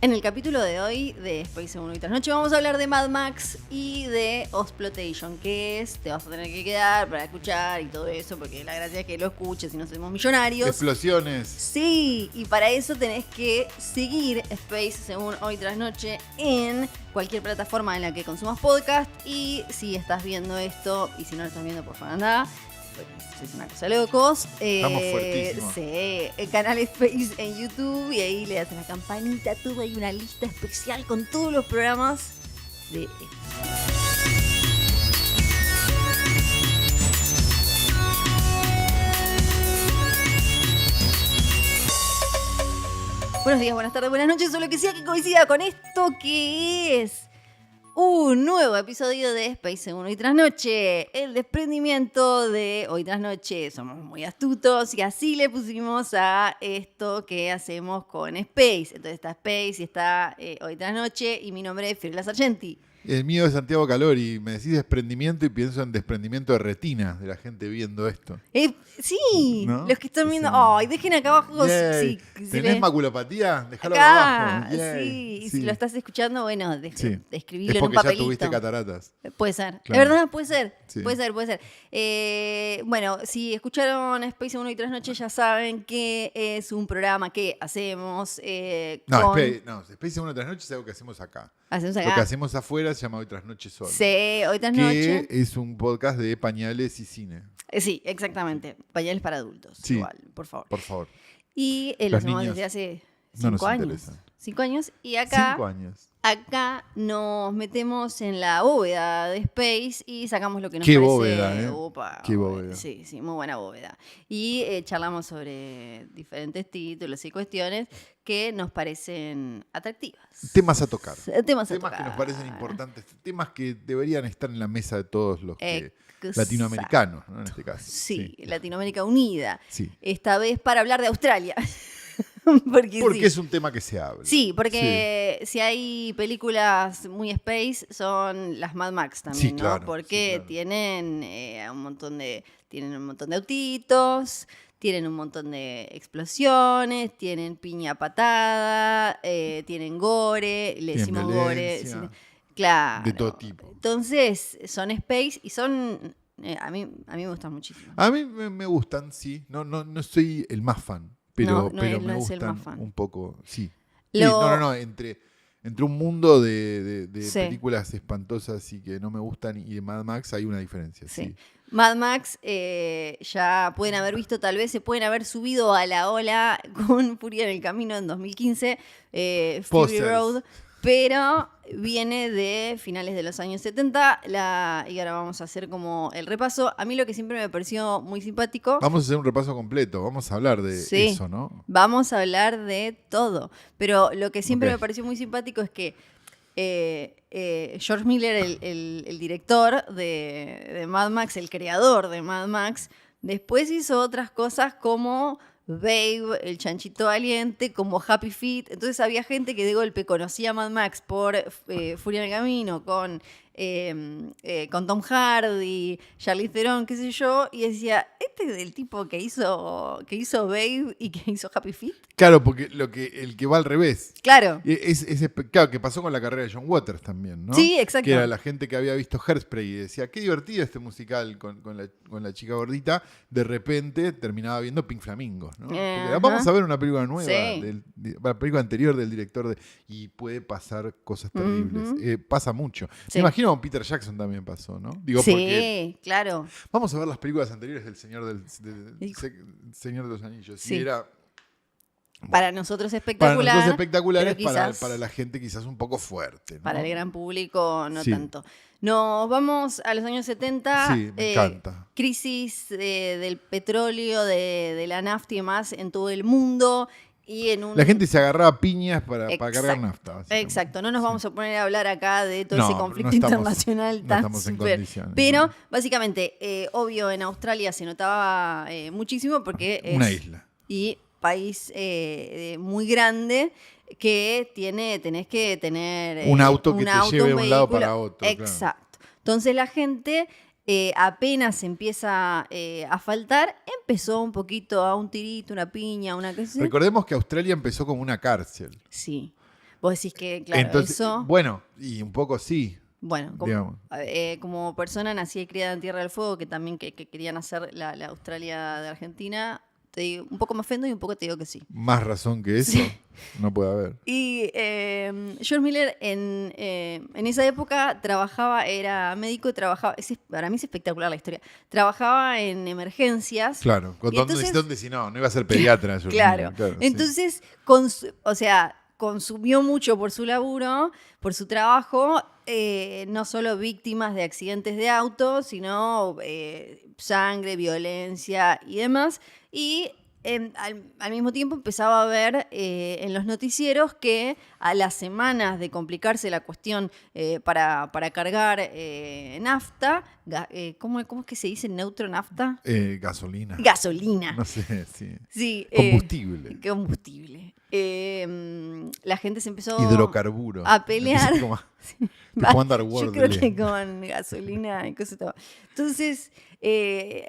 En el capítulo de hoy de Space 1 y Trasnoche vamos a hablar de Mad Max y de Osploitation, que es, te vas a tener que quedar para escuchar y todo eso, porque la gracia es que lo escuches y nos hacemos millonarios. Explosiones. Sí, y para eso tenés que seguir Space según Hoy Tras Noche en cualquier plataforma en la que consumas podcast. Y si estás viendo esto, y si no lo estás viendo, por favor anda, es una cosa de locos. Estamos fuertísimos. Sí, el canal Space en YouTube y ahí le das a la campanita, todo, hay una lista especial con todos los programas de esto. Buenos días, buenas tardes, buenas noches, o lo que sea que coincida con esto, que es un nuevo episodio de Space 1 y Trasnoche, el desprendimiento de Hoy Trasnoche. Somos muy astutos y así le pusimos a esto que hacemos con Space. Entonces está Space y está Hoy Trasnoche y mi nombre es Fiorella Sargenti. El mío es Santiago Calori. Me decís desprendimiento y pienso en desprendimiento de retina de la gente viendo esto. Sí, ¿No? los que están viendo. Sí. Ay, dejen acá abajo. Yay. Si ¿Tenés les- maculopatía? Déjalo Acá, abajo. Yay. sí. Y si lo estás escuchando, bueno, Sí. escribilo Es en un porque ya papelito. tuviste cataratas. Puede ser. Claro. ¿Es verdad? Puede ser. Sí. Puede ser. Bueno, si escucharon Space 1 y Trasnoche ya saben que es un programa que hacemos Space 1 tras noche es algo que hacemos acá. Hacemos Lo que acá. hacemos afuera se llama Hoy Tras Noche Solo. Sí, Hoy Trasnoche. Que es un podcast de pañales y cine. Sí, exactamente. Pañales para adultos. Sí. Igual, por favor. Por favor. Y lo Los hacemos niños desde hace no nos 5 años. interesan. 5 años. Y acá 5 años. Acá nos metemos en la bóveda de Space y sacamos lo que nos Qué parece. bóveda, ¿eh? Opa, Qué bóveda. Sí, muy buena bóveda. Y charlamos sobre diferentes títulos y cuestiones que nos parecen atractivas. Temas a tocar. Temas Que nos parecen importantes. Temas que deberían estar en la mesa de todos los latinoamericanos, ¿no? En este caso. Sí, Latinoamérica unida. Sí. Esta vez para hablar de Australia. Porque sí. es un tema que se habla. Sí, porque si hay películas muy space son las Mad Max también, Sí, ¿no? claro, Porque sí, claro. tienen tienen un montón de autitos, tienen un montón de explosiones, tienen piña patada, tienen gore, le Tienen decimos gore, violencia. claro. De todo tipo. Entonces son space y son a mí me gustan muchísimo. A mí me gustan, sí. No soy el más fan, pero No me es el gustan más fan. un poco, sí. Lo- Entre un mundo de Sí. películas espantosas y que no me gustan y de Mad Max hay una diferencia, Sí. sí. Mad Max ya pueden haber visto, tal vez se pueden haber subido a la ola con Furia en el Camino en 2015, Fury Posters. Road, pero viene de finales de los años 70 y ahora vamos a hacer como el repaso. A mí lo que siempre me pareció muy simpático, Vamos a hacer un repaso completo, vamos a hablar de Sí. eso, ¿no? vamos a hablar de todo, pero lo que siempre Ok. me pareció muy simpático es que George Miller, el director de Mad Max, el creador de Mad Max, después hizo otras cosas como Babe, el chanchito valiente, como Happy Feet. Entonces había gente que de golpe conocía a Mad Max por Furia en el Camino, con Tom Hardy, Charlize Theron, qué sé yo, y decía, este es el tipo que hizo Babe y que hizo Happy Feet. Claro, porque el que va al revés. Claro. Claro, que pasó con la carrera de John Waters también, ¿no? Sí, exacto. Que era la gente que había visto Hairspray y decía, qué divertido este musical con la chica gordita. De repente terminaba viendo Pink Flamingos, ¿no? Porque Ajá. vamos a ver una película nueva, Sí. la película anterior del director, y puede pasar cosas terribles. Ujú. Pasa mucho. Sí. Me imagino con Peter Jackson también pasó, ¿no? Digo, porque Sí, claro. vamos a ver las películas anteriores del Señor de los Anillos. Sí. Y era... Para nosotros Para espectacular. nosotros espectaculares, pero quizás para la gente quizás un poco fuerte, ¿no? para el gran público no Sí. tanto. Nos vamos a los años 70. Sí, me encanta. Crisis del petróleo, de la nafta y demás en todo el mundo. Y en un... La gente se agarraba a piñas para cargar Exacto. nafta. básicamente. Exacto, no nos vamos a poner a hablar acá de todo No, ese no conflicto estamos- internacional no tan estamos en súper. condiciones, Pero no. básicamente, obvio, en Australia se notaba muchísimo porque es Una isla. y país muy grande que tenés que tener Un auto que te lleve de un un lado vehículo. para otro, claro. Exacto. Entonces la gente apenas empieza a faltar, empezó un poquito a un tirito, una piña, una qué sé. Recordemos que Australia empezó como una cárcel. Sí. Vos decís que, claro, Entonces, eso... bueno, y un poco sí, Bueno, digamos. como persona nacida y criada en Tierra del Fuego, que también que querían hacer la Australia de Argentina, te digo, un poco me ofendo y un poco te digo que sí. Más razón que eso, no puede haber. Y George Miller en esa época trabajaba, era médico y trabajaba, para mí es espectacular la historia, trabajaba en emergencias. Claro, Y entonces, ¿dónde si no? No iba a ser pediatra. George claro, Miller, claro, sí. entonces, o sea, consumió mucho por su laburo, por su trabajo, no solo víctimas de accidentes de auto, sino sangre, violencia y demás. Y al mismo tiempo empezaba a ver en los noticieros que a las semanas de complicarse la cuestión para cargar nafta, ¿cómo es que se dice neutro nafta? Gasolina. Gasolina. No sé, sí. Sí, Combustible. La gente se empezó Hidrocarburo. a pelear. Tipo Underworld. Yo creo que con gasolina y cosas todo. Entonces, él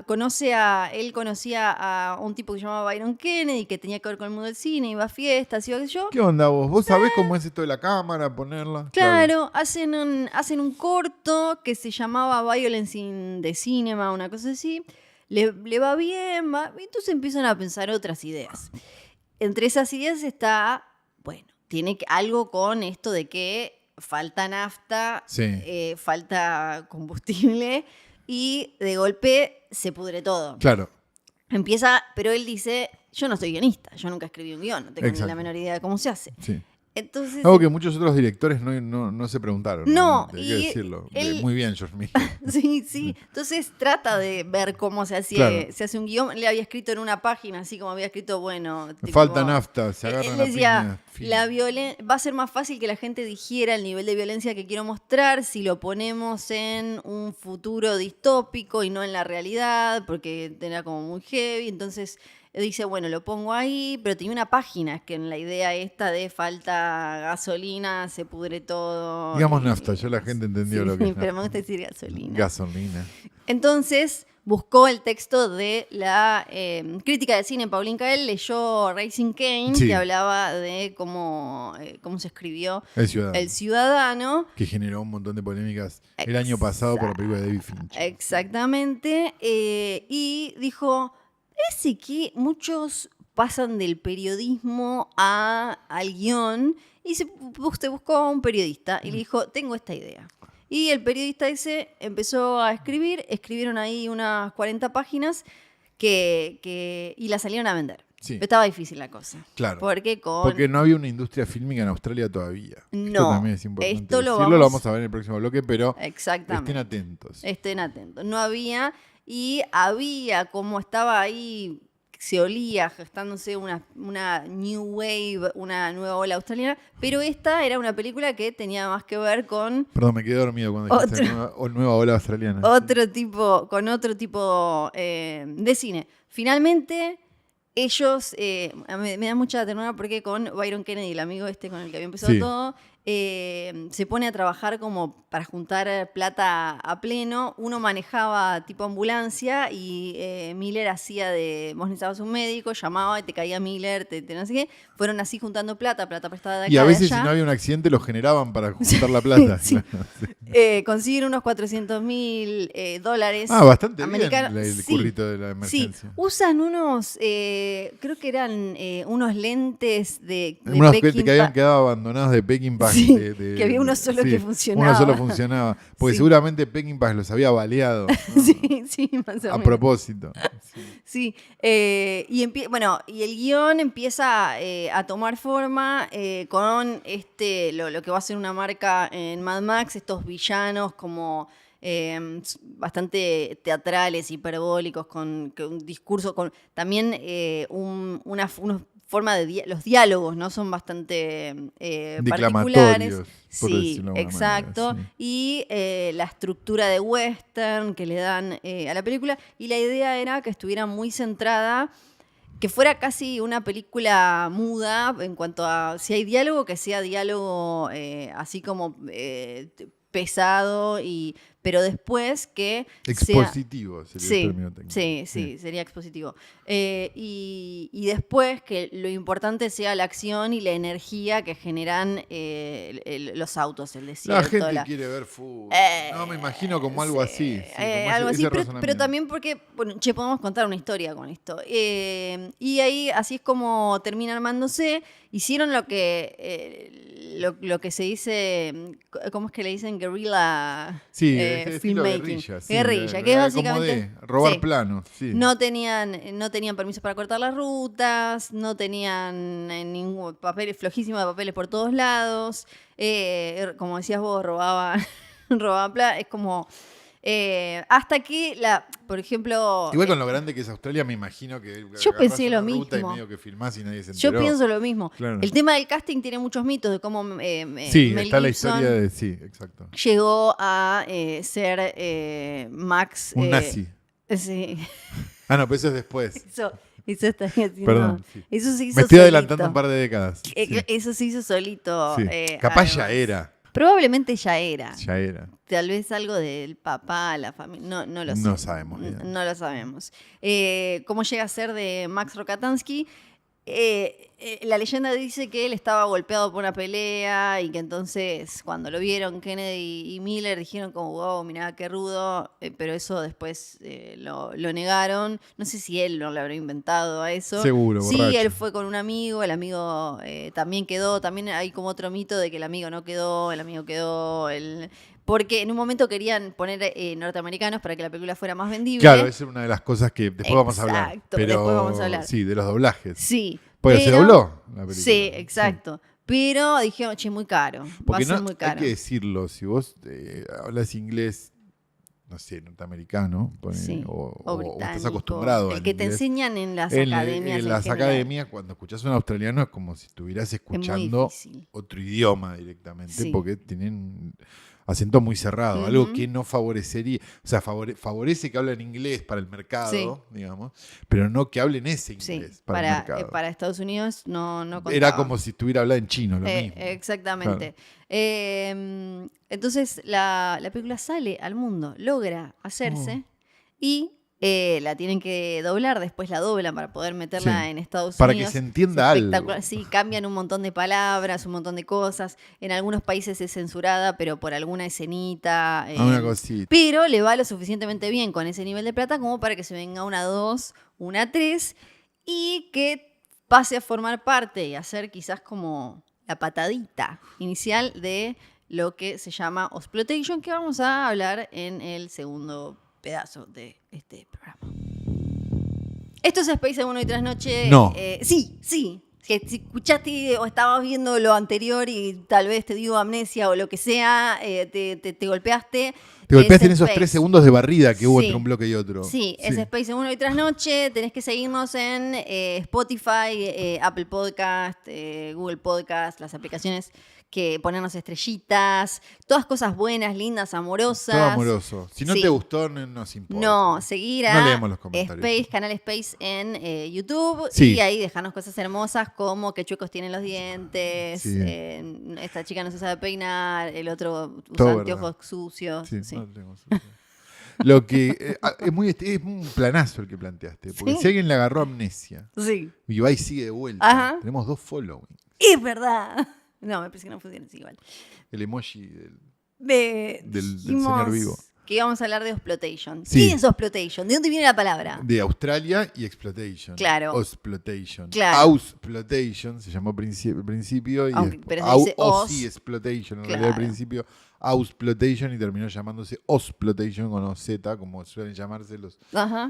conocía a un tipo que se llamaba Byron Kennedy, que tenía que ver con el mundo del cine, iba a fiestas, iba a qué sé yo. ¿Qué onda vos? ¿Vos sabés cómo es esto de la cámara, ponerla? Claro, hacen un corto que se llamaba Violence in the Cinema, una cosa así. Le va bien, y entonces empiezan a pensar otras ideas. Entre esas ideas está, bueno, tiene algo con esto de que falta nafta, Sí. falta combustible y de golpe se pudre todo. Claro. Pero él dice, yo no soy guionista, yo nunca escribí un guión, no tengo ni la menor idea de cómo se hace. Sí. Entonces, Algo que muchos otros directores no se preguntaron. No, hay que decirlo. Muy bien, George Miller. Sí. Entonces trata de ver cómo se hace un guión. Le había escrito en una página, así como había escrito, bueno... Me falta nafta, se agarran la decía, piña. va a ser más fácil que la gente dijera el nivel de violencia que quiero mostrar si lo ponemos en un futuro distópico y no en la realidad, porque era como muy heavy. Entonces... dice, bueno, lo pongo ahí, pero tenía una página que en la idea esta de falta gasolina, se pudre todo. Digamos nafta, ya la gente entendió lo que es pero nafta. me gusta decir gasolina. Gasolina. Entonces buscó el texto de la crítica de cine Pauline Kael, leyó Raising Cane, que hablaba de cómo se escribió El Ciudadano. Que generó un montón de polémicas el año pasado por la película de David Fincher. Exactamente. Y dijo... Parece que muchos pasan del periodismo al guión y usted buscó a un periodista y le dijo, tengo esta idea. Y el periodista ese empezó a escribieron ahí unas 40 páginas y las salieron a vender. Sí. Estaba difícil la cosa. Claro. Porque no había una industria fílmica en Australia todavía. No. Esto también es importante. Esto lo vamos a ver en el próximo bloque, pero exactamente. Estén atentos. No había... Y había, como estaba ahí, se olía gestándose una new wave, una nueva ola australiana, pero esta era una película que tenía más que ver con... Perdón, me quedé dormido cuando dijiste nueva ola australiana. Con otro tipo de cine. Finalmente, ellos, me da mucha ternura porque con Byron Kennedy, el amigo con el que había empezado todo, se pone a trabajar como para juntar plata a pleno. Uno manejaba tipo ambulancia y Miller hacía vos necesitabas un médico, llamaba y te caía Miller, no sé qué. Fueron así juntando plata prestada de acá. Y a veces de allá. si no había un accidente lo generaban para juntar la plata. Sí. Claro, sí. Consiguen unos $400,000 bastante americanos. bien el currito de la emergencia. Sí, usan unos, creo que eran unos lentes de unos Peking que habían quedado abandonados de Peckinpah. Sí, que había uno solo que funcionaba. Uno solo funcionaba. Porque seguramente Peckinpah los había baleado. ¿no? Sí, más o menos. A propósito. Sí. Y el guión empieza a tomar forma con lo que va a ser una marca en Mad Max, estos villanos como bastante teatrales, hiperbólicos, con un discurso, con también una forma de los diálogos, ¿no? Son bastante particulares. Sí, exacto. Manera, sí. Y la estructura de western que le dan a la película. Y la idea era que estuviera muy centrada, que fuera casi una película muda en cuanto a si hay diálogo, que sea diálogo así como pesado, pero después que expositivo sería sí, el término técnico. Sí, sería expositivo. Y después que lo importante sea la acción y la energía que generan los autos, el desierto. La gente quiere ver fútbol. No, me imagino como algo así. Sí, como algo ese así, pero razonamiento. también porque, bueno, podemos contar una historia con esto. Y ahí, así es como termina armándose. Hicieron lo que se dice, ¿cómo es que le dicen? Guerrilla estilo filmmaking. guerrilla. Sí, Guerrilla, que es básicamente... como de robar sí. planos. Sí. No tenían permiso para cortar las rutas, no tenían ningún papel, flojísimo de papeles por todos lados. Como decías vos, robaban plata. Es como... hasta que, por ejemplo... Igual con lo grande que es Australia, me imagino que yo pensé lo ruta mismo. Y medio que filmás y nadie se enteró. Yo pienso lo mismo. Claro. El tema del casting tiene muchos mitos de cómo sí, Mel está Gibson la historia de... Sí, exacto. llegó a ser Max... Un nazi. Sí. Ah, no, pero eso es después. Eso está haciendo. Perdón. Sí. Eso se hizo me estoy solito. adelantando un par de décadas. Sí. Eso se hizo solito. Sí. Capaz además. ya era. Probablemente ya era. Ya era. Tal vez algo del papá, la familia. No lo sé. No sabemos bien. No lo sabemos. ¿Cómo llega a ser de Max Rokatansky? La leyenda dice que él estaba golpeado por una pelea y que entonces cuando lo vieron Kennedy y Miller dijeron como wow, mirá qué rudo, pero eso después lo negaron. No sé si él no lo habrá inventado a eso. Seguro, sí, borracho. él fue con un amigo, el amigo también quedó, también hay como otro mito de que el amigo no quedó, el amigo quedó, porque en un momento querían poner norteamericanos para que la película fuera más vendible. Claro, esa es una de las cosas que después vamos a hablar. Pero, después vamos a hablar. Sí, de los doblajes. Sí. Porque se dobló la película. Sí, exacto. Sí. Pero dijeron, che, muy caro. Porque va a ser muy caro. Hay que decirlo, si vos hablas inglés, no sé, norteamericano, o estás acostumbrado el que inglés, te enseñan en las academias. En las academias, cuando escuchás un australiano es como si estuvieras escuchando otro idioma directamente, sí. Porque tienen acento muy cerrado, algo que no favorecería, o sea, favorece que hablen inglés para el mercado, sí. Digamos, pero no que hablen ese inglés para el mercado. Para Estados Unidos no contaba. Era como si estuviera hablando en chino, lo mismo. Exactamente. Claro. Entonces la película sale al mundo, logra hacerse y la tienen que doblar, después la doblan para poder meterla en Estados Unidos. Para que se entienda algo. Sí, cambian un montón de palabras, un montón de cosas. En algunos países es censurada, pero por alguna escenita. Una cosita. Pero le va lo suficientemente bien con ese nivel de plata como para que se venga una 2, una 3 y que pase a formar parte y a ser quizás como la patadita inicial de lo que se llama Osploitation, que vamos a hablar en el segundo pedazo de este programa. ¿Esto es Space en 1 y 3 noche? No. Sí. Que si escuchaste o estabas viendo lo anterior y tal vez te dio amnesia o lo que sea, te golpeaste. Te golpeaste en esos 3 segundos de barrida que hubo entre un bloque y otro. Sí, es Space en 1 y 3 noche. Tenés que seguirnos en Spotify, Apple Podcast, Google Podcast, las aplicaciones que ponernos estrellitas, todas cosas buenas, lindas, amorosas. Todo amoroso. Si no te gustó, no nos importa. No, seguir a no leemos los comentarios. Space, Canal Space en YouTube y ahí dejarnos cosas hermosas como que chuecos tienen los dientes, esta chica no se sabe peinar, el otro usa anteojos sucios. Sí. No tengo sucio. Lo que es un planazo el que planteaste, porque si alguien le agarró amnesia y va y sigue de vuelta, tenemos 2 followings. Es verdad. No, me parece que no funciona así igual. El emoji del señor vivo. Que íbamos a hablar de Osploitation. ¿Qué es Osploitation? ¿De dónde viene la palabra? De Australia y Exploitation. Claro. Osploitation. Claro. Ausploitation se llamó al principio. Pero se dice Exploitation. En realidad al principio Ausploitation y terminó llamándose Osploitation con OZ, como suelen llamarse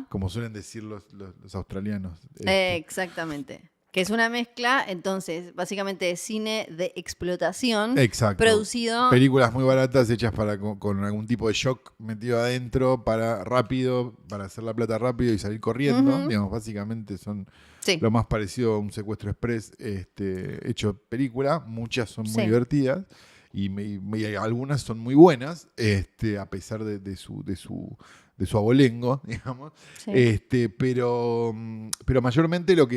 como suelen decir los australianos. Exactamente. Que es una mezcla, entonces, básicamente de cine de explotación. Exacto. Producido. Películas muy baratas hechas con algún tipo de shock metido adentro para hacer la plata rápido y salir corriendo. Digamos, básicamente son lo más parecido a un secuestro express hecho película. Muchas son muy divertidas y algunas son muy buenas, a pesar de su abolengo, digamos. Pero mayormente lo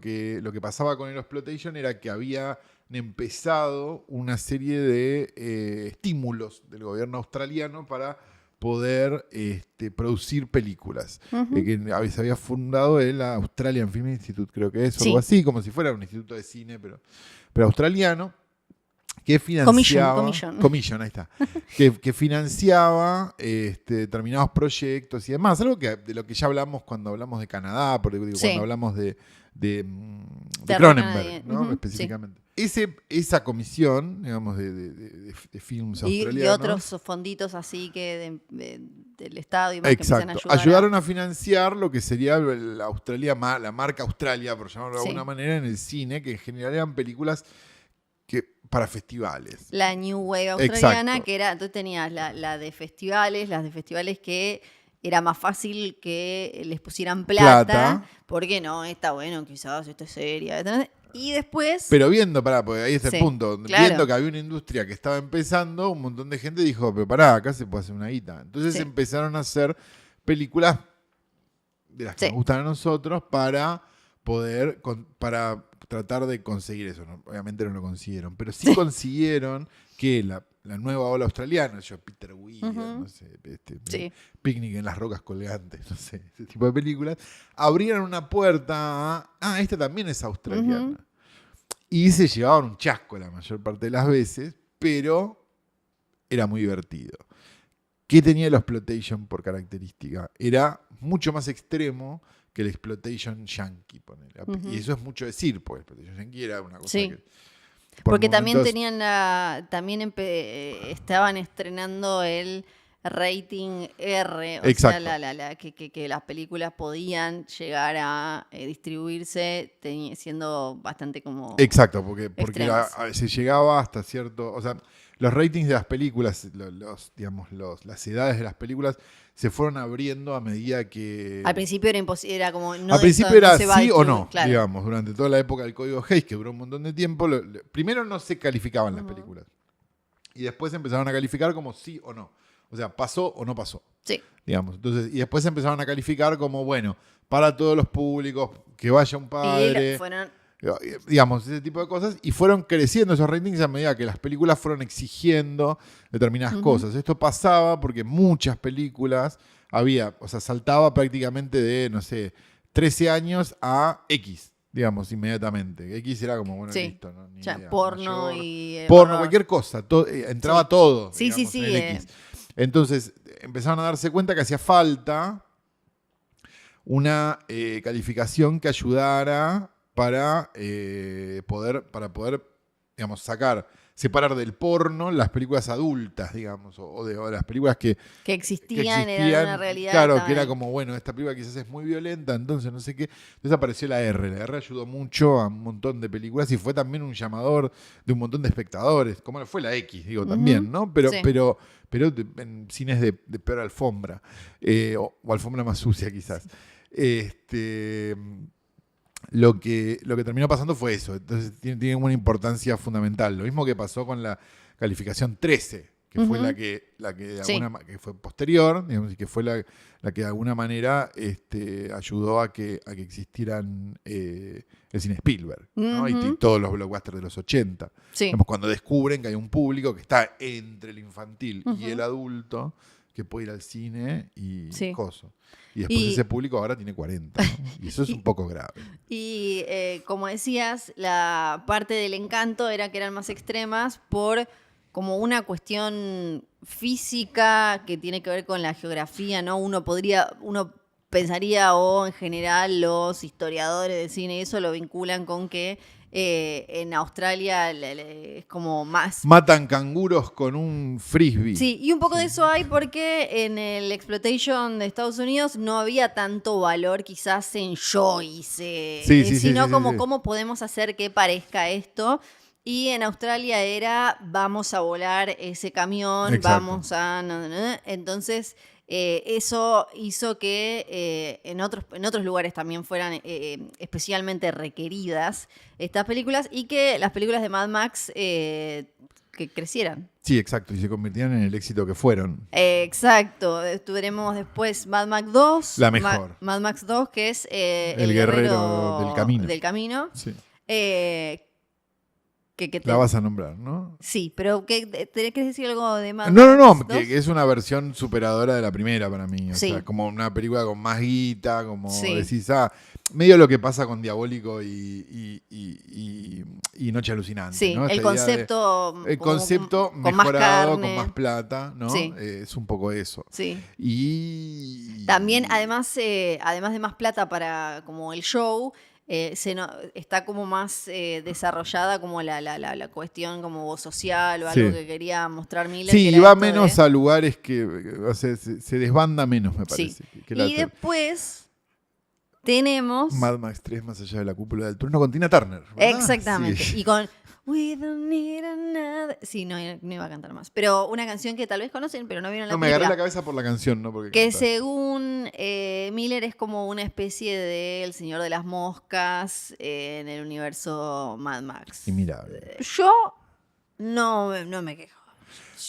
que pasaba con el Exploitation era que habían empezado una serie de estímulos del gobierno australiano para poder producir películas. Que se había fundado el Australian Film Institute, creo que es, o algo así, como si fuera un instituto de cine, pero australiano, que financiaba... Commission, ahí está. que financiaba determinados proyectos y demás. Algo de lo que ya hablamos cuando hablamos de Canadá, porque cuando hablamos de Cronenberg, ¿no? Específicamente. Esa comisión, digamos, de films australianos. Y otros fonditos así que del Estado y más. Exacto. Que empiezan a ayudaron a financiar lo que sería la marca Australia, por llamarlo de alguna manera, en el cine, que en general eran películas para festivales. La New Wave australiana, que era, entonces tenías la de festivales, las de festivales que era más fácil que les pusieran plata. Porque no, está bueno, quizás esto es seria. Y después... Pero viendo, porque ahí está el punto. Claro. Viendo que había una industria que estaba empezando, un montón de gente dijo, pero acá se puede hacer una guita. Entonces empezaron a hacer películas de las que nos gustan a nosotros para poder, para tratar de conseguir eso. No, obviamente no lo consiguieron, pero sí consiguieron que la nueva ola australiana, Peter Weir, no sé, Picnic en las rocas colgantes, no sé, ese tipo de películas, abrieron una puerta a, esta también es australiana. Y se llevaban un chasco la mayor parte de las veces, pero era muy divertido. ¿Qué tenía el exploitation por característica? Era mucho más extremo que el exploitation yankee, ponele. Y eso es mucho decir, porque el exploitation yankee era una cosa que... Porque también tenían estaban estrenando el rating R, o sea, que las películas podían llegar a distribuirse siendo bastante como... Exacto, porque se llegaba hasta cierto... O sea, los ratings de las películas, las edades de las películas se fueron abriendo a medida que... Al principio era imposible, era como... Al principio era sí o no, digamos, durante toda la época del Código Hays, que duró un montón de tiempo, primero no se calificaban las películas. Y después empezaron a calificar como sí o no. O sea, pasó o no pasó. Sí. Digamos. Entonces, y después empezaron a calificar como, bueno, para todos los públicos, que vaya un padre. Y fueron... Digamos, ese tipo de cosas. Y fueron creciendo esos ratings a medida que las películas fueron exigiendo determinadas cosas. Esto pasaba porque muchas películas saltaba prácticamente de, no sé, 13 años a X. Digamos, inmediatamente. X era como, bueno, listo. ¿No? Ni idea, porno mayor, y... porno, cualquier cosa. Entraba todo. Sí, digamos, sí. En el X. Entonces, empezaron a darse cuenta que hacía falta una calificación que ayudara para poder, digamos, separar del porno las películas adultas, digamos, o las películas que existían, eran una realidad. Claro, que era como, bueno, esta película quizás es muy violenta, entonces no sé qué. Entonces apareció la R. La R ayudó mucho a un montón de películas y fue también un llamador de un montón de espectadores, como fue la X, digo, también, ¿no? Pero en cines de peor alfombra, o alfombra más sucia quizás. Lo que terminó pasando fue eso. Entonces tiene una importancia fundamental. Lo mismo que pasó con la calificación 13, que fue la que que fue posterior, digamos, y que fue la que de alguna manera ayudó a que existieran el cine Spielberg, ¿no? Y todos los blockbusters de los 80. Digamos, cuando descubren que hay un público que está entre el infantil y el adulto, que puede ir al cine y cosas. Y después ese público ahora tiene 40, ¿no? Y eso es un poco grave. Y como decías, la parte del encanto era que eran más extremas por como una cuestión física que tiene que ver con la geografía, ¿no? Uno pensaría, o en general los historiadores de cine, eso lo vinculan con que en Australia es como más... Matan canguros con un frisbee. Sí, y un poco de eso hay porque en el exploitation de Estados Unidos no había tanto valor quizás en Joyce, sino cómo podemos hacer que parezca esto. Y en Australia era, vamos a volar ese camión, vamos a... Entonces... eso hizo que en otros lugares también fueran especialmente requeridas estas películas y que las películas de Mad Max que crecieran. Sí, exacto, y se convirtieron en el éxito que fueron. Exacto, tuvimos después Mad Max 2. La mejor. Mad Max 2, que es el guerrero del camino. Del camino. Sí. La vas a nombrar, ¿no? Sí, pero ¿tenés que decir algo de Mad No, Max que es una versión superadora de la primera para mí. O Sí. sea, como una película con más guita, como Sí. decís, medio lo que pasa con Diabólico y Noche Alucinante. Sí, ¿no? el concepto, mejorado, con más carne. con más plata, ¿no? Sí. Es un poco eso. Sí. Y también, además de más plata para como el show, está como más desarrollada como la cuestión como social o algo Sí. que quería mostrar Miller. Sí, que y era va esto menos a lugares que, o sea, se desbanda menos, me parece. Sí. que la Y después tenemos... Mad Max 3 más allá de la cúpula del trueno con Tina Turner, ¿verdad? Exactamente. Sí. Y con We don't need another... Sí, no iba a cantar más. Pero una canción que tal vez conocen, pero no vieron la No, me película. agarré la cabeza por la canción, ¿no? Porque Que canta. según Miller es como una especie de El Señor de las Moscas en el universo Mad Max. Y mira. Yo no me quejo.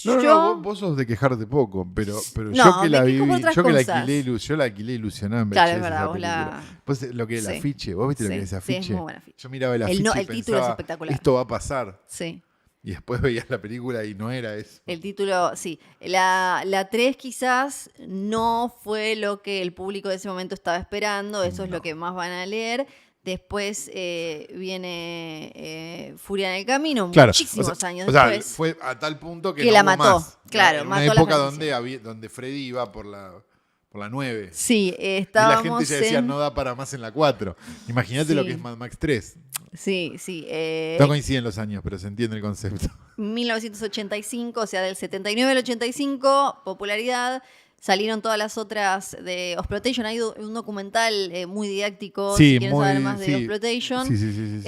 No, vos sos de quejarte poco, pero No, yo que la me quejo viví, por otras yo que cosas. la alquilé ilusionada en Claro, es VHS, verdad, esa vos película. Pues lo que es el Sí. afiche, ¿vos viste lo Sí, que es ese sí, afiche? es muy buen afiche. Yo miraba el afiche y el título es pensaba, espectacular. esto va a pasar. Sí. Y después veías la película y no era eso. El título, sí. La 3 quizás no fue lo que el público de ese momento estaba esperando. Eso es lo que más van a leer. Después viene Furia en el Camino, Claro, muchísimos años o sea, después. fue a tal punto que Que no la hubo mató, más. claro, en mató una la época franquicia. donde Freddy iba por la 9. Sí, Y la estábamos gente ya decía, no da para más en la 4. Imagínate lo que es Mad Max 3. Sí, sí. No coinciden los años, pero se entiende el concepto. 1985, o sea, del 79 al 85, popularidad. Salieron todas las otras de Exploitation. Hay un documental muy didáctico, Sí, si quieren saber más de Exploitation. Sí.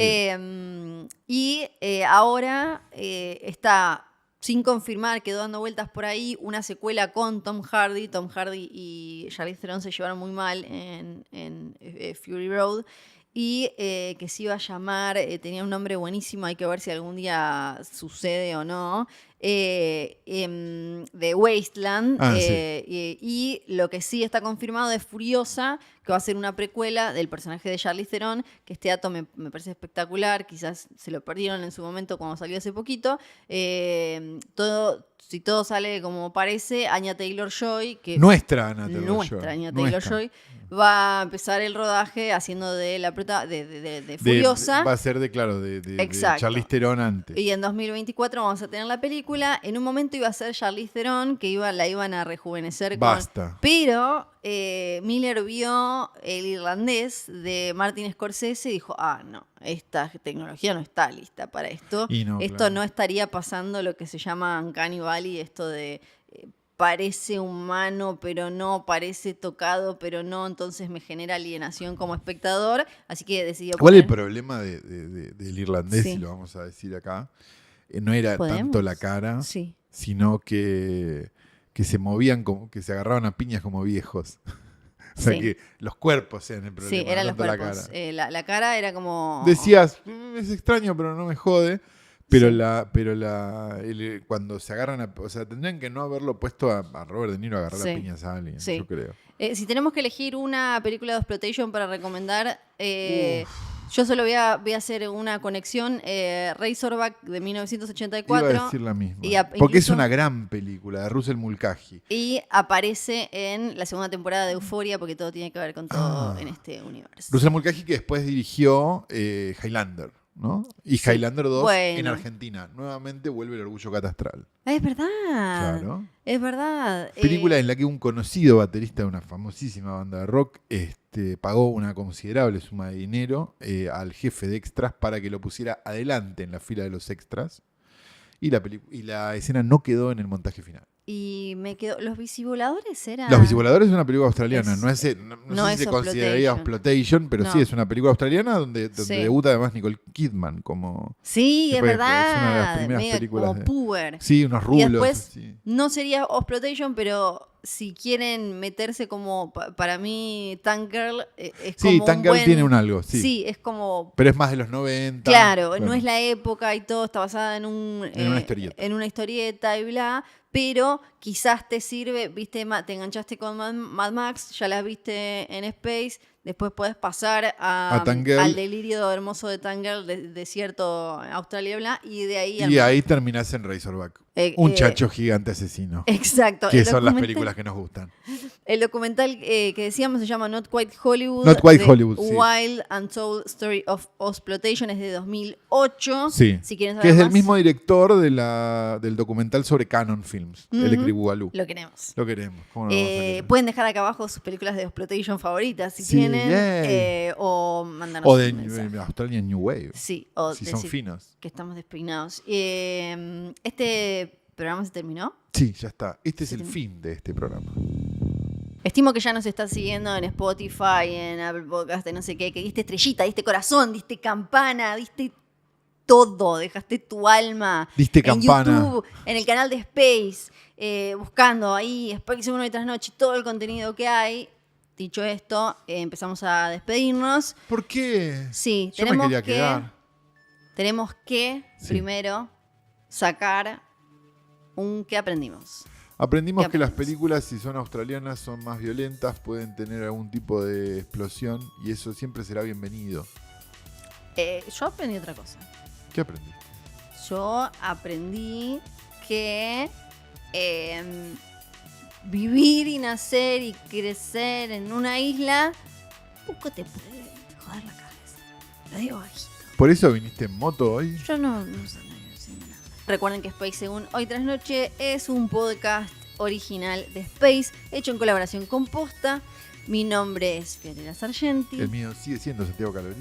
Y ahora está, sin confirmar, quedó dando vueltas por ahí, una secuela con Tom Hardy. Tom Hardy y Charlize Theron se llevaron muy mal en Fury Road. Y que se iba a llamar, tenía un nombre buenísimo, hay que ver si algún día sucede o no, de Wasteland. Y lo que sí está confirmado es Furiosa, que va a ser una precuela del personaje de Charlize Theron, que este dato me parece espectacular, quizás se lo perdieron en su momento cuando salió hace poquito. Si todo sale como parece, Anya Taylor-Joy, que nuestra Anya Taylor-Joy, va a empezar el rodaje haciendo de la prota de Furiosa. Va a ser de Charlize Theron antes. Y en 2024 vamos a tener la película. En un momento iba a ser Charlize Theron, que la iban a rejuvenecer. Pero Miller vio El Irlandés de Martin Scorsese y dijo, no, esta tecnología no está lista para esto. No estaría pasando lo que se llama Uncanny Valley, esto de... parece humano, pero no, parece tocado, pero no, entonces me genera alienación como espectador, así que decidió ¿Cuál es el problema del irlandés, si lo vamos a decir acá? No era tanto la cara, sino que se movían, como que se agarraban a piñas como viejos. O sea, que los cuerpos eran el problema. Sí, eran los cuerpos. La cara era como... Decías, es extraño, pero no me jode. Pero cuando se agarran o sea, tendrían que no haberlo puesto a Robert De Niro a agarrar las piñas a alguien, yo creo. Si tenemos que elegir una película de Exploitation para recomendar, yo solo voy a hacer una conexión. Razorback de 1984. Iba a decir la misma. Porque es una gran película de Russell Mulcahy. Y aparece en la segunda temporada de Euphoria, porque todo tiene que ver con todo en este universo. Russell Mulcahy, que después dirigió Highlander, ¿no? Y Highlander 2 en Argentina. Nuevamente vuelve El Orgullo Catastral. Es verdad. Claro. Es verdad. Película en la que un conocido baterista de una famosísima banda de rock pagó una considerable suma de dinero al jefe de extras para que lo pusiera adelante en la fila de los extras. Y la escena no quedó en el montaje final. Y me quedó. ¿Los Visivoladores eran? Los Visivoladores es una película australiana. No sé si se consideraría Exploitation, pero sí es una película australiana donde debuta además Nicole Kidman como... Sí, es verdad. Es una de las primeras películas. Como Puber. Sí, unos rulos. Y después no sería Exploitation, pero si quieren meterse como... Para mí, Tank Girl es como Sí, Tank Girl tiene un algo, sí. Sí, es como... Pero es más de los 90. Claro, no es la época y todo, está basada en una historieta. En una historieta y bla... pero quizás te sirve, viste, te enganchaste con Mad Max, ya las viste en Space, después podés pasar al delirio hermoso de Tangirl, desierto Australia, bla, y de ahí... Y ahí terminás en Razorback. Un chacho gigante asesino. Exacto. Que son las películas que nos gustan. El documental que decíamos se llama Not Quite Hollywood. Not Quite Hollywood, sí. Wild Untold Story of Exploitation, es de 2008. Sí. Si quieren saber que es más. del mismo director del documental sobre Canon Films, Electric Boogaloo. Lo queremos. Lo queremos. ¿Cómo no vamos a querer? Pueden dejar acá abajo sus películas de Exploitation favoritas si tienen. O mandarnos o un mensaje. de Australian New Wave. Sí. O si son finos. Que estamos despeinados. Este programa se terminó. Sí, ya está. Este es el fin de este programa. Estimo que ya nos estás siguiendo en Spotify, en Apple Podcast, no sé qué, que diste estrellita, diste corazón, diste campana, diste todo, dejaste tu alma diste en campana. YouTube, en el canal de Space, buscando ahí Space 1 y tras noche, todo el contenido que hay. Dicho esto, empezamos a despedirnos. ¿Por qué? Sí, yo me quería quedar. Tenemos que primero sacar ¿qué aprendimos? Aprendimos que las películas, si son australianas, son más violentas, pueden tener algún tipo de explosión y eso siempre será bienvenido. Yo aprendí otra cosa. ¿Qué aprendiste? Yo aprendí que vivir y nacer y crecer en una isla poco te puede joder la cabeza. Lo digo bajito. ¿Por eso viniste en moto hoy? Yo no sé. Recuerden que Space Según Hoy Tras Noche es un podcast original de Space, hecho en colaboración con Posta. Mi nombre es Fiorella Sargenti. El mío sigue siendo Santiago Calorí.